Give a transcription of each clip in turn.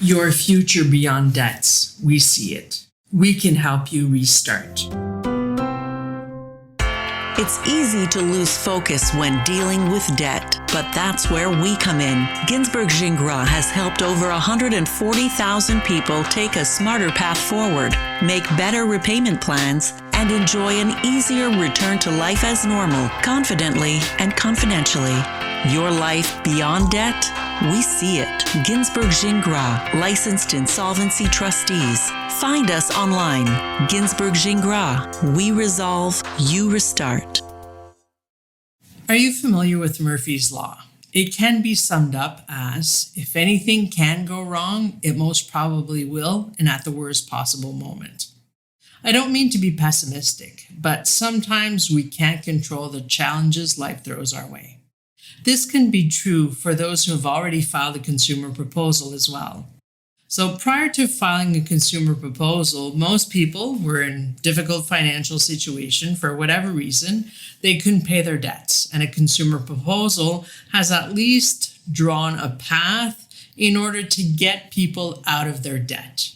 Your future beyond debts. We see it. We can help you restart. It's easy to lose focus when dealing with debt, but that's where we come in. Ginsberg Gingras has helped over 140,000 people take a smarter path forward, make better repayment plans, and enjoy an easier return to life as normal, confidently and confidentially. Your life beyond debt? We see it. Ginsberg Gingras, licensed insolvency trustees. Find us online. Ginsberg Gingras. We resolve, you restart. Are you familiar with Murphy's Law? It can be summed up as, if anything can go wrong, it most probably will, and at the worst possible moment. I don't mean to be pessimistic, but sometimes we can't control the challenges life throws our way. This can be true for those who have already filed a consumer proposal as well. So prior to filing a consumer proposal, most people were in difficult financial situation for whatever reason. They couldn't pay their debts, and a consumer proposal has at least drawn a path in order to get people out of their debt.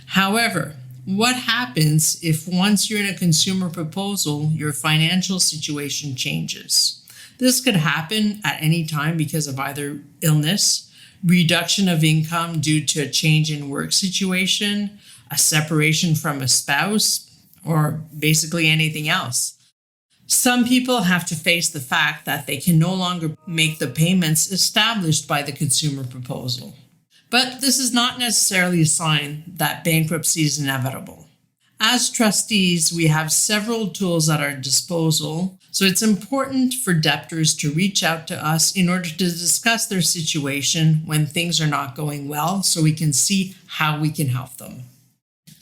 However, what happens if once you're in a consumer proposal, your financial situation changes? This could happen at any time because of either illness, reduction of income due to a change in work situation, a separation from a spouse, or basically anything else. Some people have to face the fact that they can no longer make the payments established by the consumer proposal. But this is not necessarily a sign that bankruptcy is inevitable. As trustees, we have several tools at our disposal, so it's important for debtors to reach out to us in order to discuss their situation when things are not going well, so we can see how we can help them.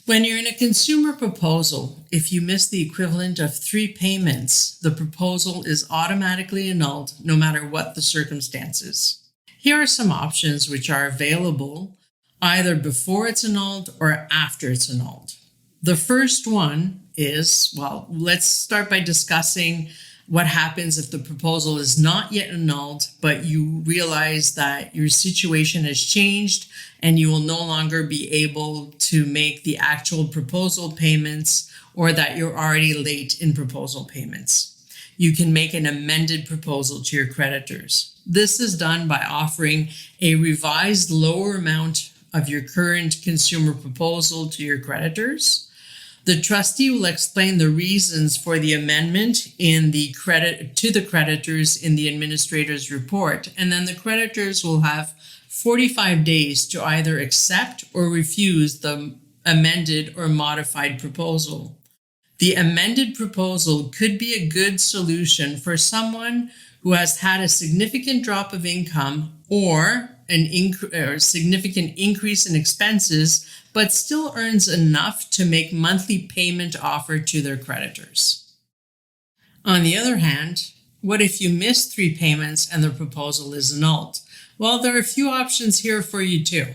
When you're in a consumer proposal, if you miss the equivalent of 3 payments, the proposal is automatically annulled no matter what the circumstances. Here are some options which are available either before it's annulled or after it's annulled. The first one is, let's start by discussing what happens if the proposal is not yet annulled, but you realize that your situation has changed and you will no longer be able to make the actual proposal payments, or that you're already late in proposal payments. You can make an amended proposal to your creditors. This is done by offering a revised lower amount of your current consumer proposal to your creditors. The trustee will explain the reasons for the amendment to the creditors in the administrator's report, and then the creditors will have 45 days to either accept or refuse the amended or modified proposal. The amended proposal could be a good solution for someone who has had a significant drop of income or a significant increase in expenses, but still earns enough to make monthly payment offered to their creditors. On the other hand, what if you miss 3 payments and the proposal is annulled? Well, there are a few options here for you too.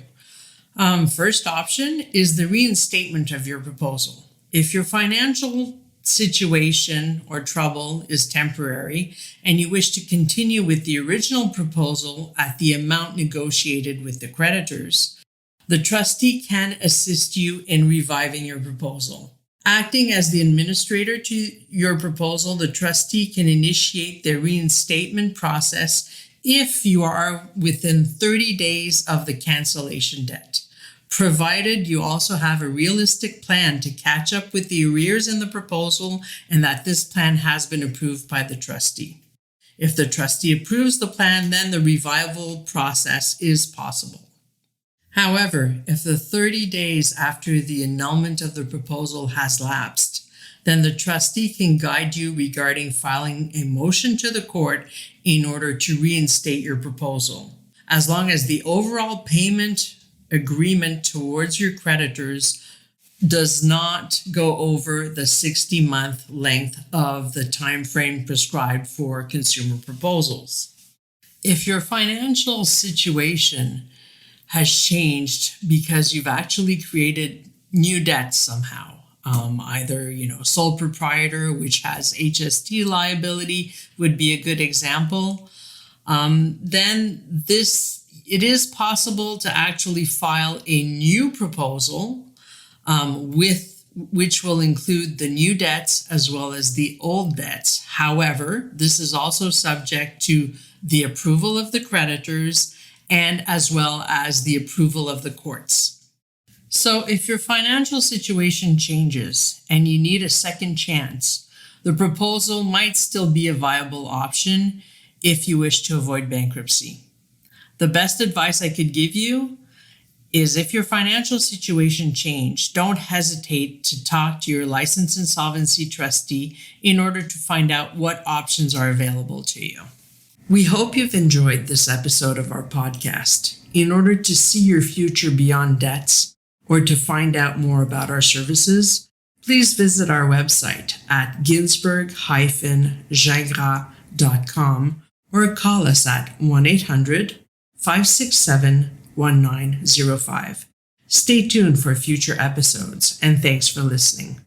First option is the reinstatement of your proposal. If your financial situation or trouble is temporary and you wish to continue with the original proposal at the amount negotiated with the creditors, the trustee can assist you in reviving your proposal. Acting as the administrator to your proposal, the trustee can initiate the reinstatement process if you are within 30 days of the cancellation debt, provided you also have a realistic plan to catch up with the arrears in the proposal and that this plan has been approved by the trustee. If the trustee approves the plan, then the revival process is possible. However, if the 30 days after the annulment of the proposal has lapsed, then the trustee can guide you regarding filing a motion to the court in order to reinstate your proposal, as long as the overall payment agreement towards your creditors does not go over the 60-month length of the time frame prescribed for consumer proposals. If your financial situation has changed because you've actually created new debts somehow, either sole proprietor, which has HST liability would be a good example, then this it is possible to actually file a new proposal which will include the new debts as well as the old debts. However, this is also subject to the approval of the creditors and as well as the approval of the courts. So if your financial situation changes and you need a second chance, the proposal might still be a viable option if you wish to avoid bankruptcy. The best advice I could give you is if your financial situation changed, don't hesitate to talk to your licensed insolvency trustee in order to find out what options are available to you. We hope you've enjoyed this episode of our podcast. In order to see your future beyond debts or to find out more about our services, please visit our website at ginsberg-gingras.com or call us at 1-800-567-1905. Stay tuned for future episodes, and thanks for listening.